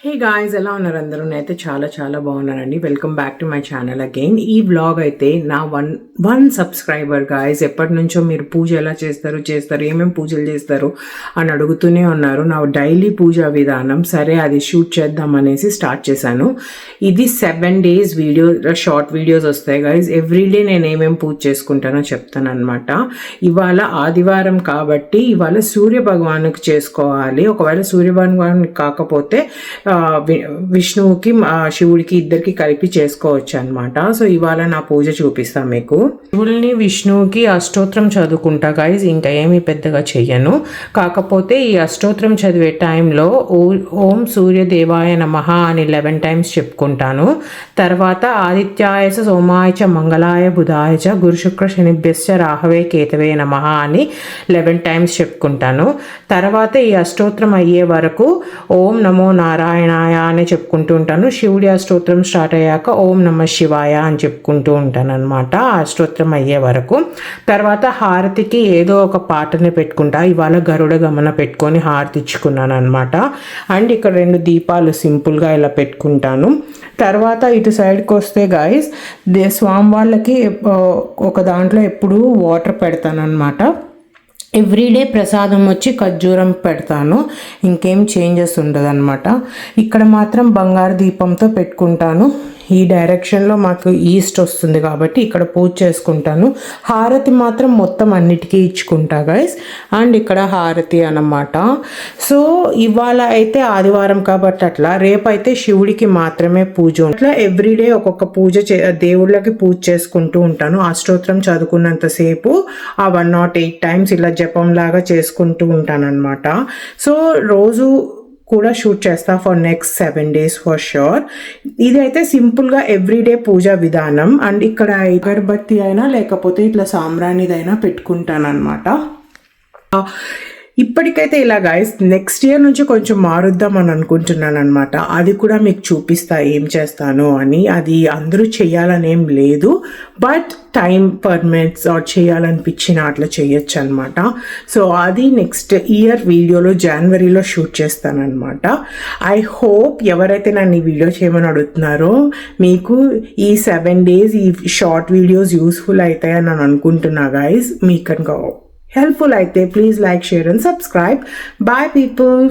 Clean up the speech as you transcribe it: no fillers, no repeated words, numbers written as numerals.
Hey guys, ఎలా ఉన్నారు అందరూ? నేనైతే చాలా బాగున్నానండి. Welcome back to my channel again. ఈ వ్లాగ్ అయితే నా వన్ సబ్స్క్రైబర్ గాయ్స్ ఎప్పటి నుంచో మీరు పూజ ఎలా చేస్తారు ఏమేమి పూజలు చేస్తారు అని అడుగుతూనే ఉన్నారు. నా డైలీ పూజా విధానం సరే అది షూట్ చేద్దాం అనేసి స్టార్ట్ చేశాను. ఇది 7 days వీడియో, షార్ట్ వీడియోస్ వస్తాయి గాయ్స్. ఎవ్రీడే నేను ఏమేమి పూజ చేసుకుంటానో చెప్తాను అనమాట. ఇవాళ ఆదివారం కాబట్టి ఇవాళ సూర్య భగవానుకి చేసుకోవాలి. ఒకవేళ సూర్య భగవానుకి కాకపోతే విష్ణువుకి శివుడికి ఇద్దరికి కలిపి చేసుకోవచ్చు అనమాట. సో ఇవాళ నా పూజ చూపిస్తాను మీకు. శివుడిని విష్ణువుకి అష్టోత్తరం చదువుకుంటా గైజ్, ఇంకా ఏమి పెద్దగా చెయ్యను. కాకపోతే ఈ అష్టోత్తరం చదివే టైంలో ఓం సూర్యదేవాయ నమః అని 11 times చెప్పుకుంటాను. తర్వాత ఆదిత్యాయ సోమాయ చ మంగళాయ బుధాయ చ గురు శుక్ర శనిభ్యశ్చ రాహవే కేతవే నమః అని 11 times చెప్పుకుంటాను. తర్వాత ఈ అష్టోత్తరం అయ్యే వరకు ఓం నమో నారాయణాయ అని చెప్పుకుంటూ ఉంటాను. శివుడి అష్టోత్తరం స్టార్ట్ అయ్యాక ఓం నమ శివాయ అని చెప్పుకుంటూ ఉంటాను అనమాట అష్టోత్తరం అయ్యే వరకు. తర్వాత హారతికి ఏదో ఒక పాటని పెట్టుకుంటా. ఇవాళ గరుడ గమన పెట్టుకొని హారతి ఇచ్చుకున్నాను అనమాట. అండ్ ఇక్కడ 2 దీపాలు సింపుల్గా ఇలా పెట్టుకుంటాను. తర్వాత ఇటు సైడ్కి వస్తే గాయస్, స్వామి వాళ్ళకి ఒక దాంట్లో ఎప్పుడు వాటర్ పెడతాను అనమాట. ఎవ్రీడే ప్రసాదం వచ్చి ఖర్జూరం పెడతాను, ఇంకేం చేంజెస్ ఉండదన్నమాట. ఇక్కడ మాత్రం బంగారు దీపంతో పెట్టుకుంటాను. ఈ డైరెక్షన్లో మాకు ఈస్ట్ వస్తుంది కాబట్టి ఇక్కడ పూజ చేసుకుంటాను. హారతి మాత్రం మొత్తం అన్నిటికీ ఇచ్చుకుంటా గైస్. అండ్ ఇక్కడ హారతి అన్నమాట. సో ఇవాళ అయితే ఆదివారం కాబట్టి అట్లా, రేపైతే శివుడికి మాత్రమే పూజ. అట్లా ఎవ్రీడే ఒక్కొక్క పూజ దేవుళ్ళకి పూజ చేసుకుంటూ ఉంటాను. అష్టోత్తరం చదువుకున్నంతసేపు ఆ 108 times ఇలా జపం లాగా చేసుకుంటూ ఉంటాను అనమాట. సో రోజు కూడా షూట్ చేస్తా for next 7 days for sure. ఇదైతే సింపుల్గా ఎవ్రీడే పూజా విధానం. అండ్ ఇక్కడ అగరబత్తి అయినా లేకపోతే ఇట్లా సాంబ్రాణిదైనా పెట్టుకుంటాను అనమాట. ఇప్పటికైతే ఇలా గైస్, నెక్స్ట్ ఇయర్ నుంచి కొంచెం మారుద్దాం అని అనుకుంటున్నాను అనమాట. అది కూడా మీకు చూపిస్తా ఏం చేస్తాను అని. అది అందరూ చేయాలని ఏం లేదు, బట్ టైం పర్మిట్స్ ఆర్ చేయాలనిపించిన అట్లా చేయొచ్చు అనమాట. సో అది నెక్స్ట్ ఇయర్ వీడియోలో జనవరిలో షూట్ చేస్తాను అనమాట. ఐ హోప్ ఎవరైతే నన్ను ఈ వీడియో చేయమని అడుగుతున్నారో మీకు ఈ 7 days ఈ షార్ట్ వీడియోస్ యూస్ఫుల్ అవుతాయని నేను అనుకుంటున్నా గైస్. మీకు కనుక helpful అయితే please like, share and subscribe. Bye people.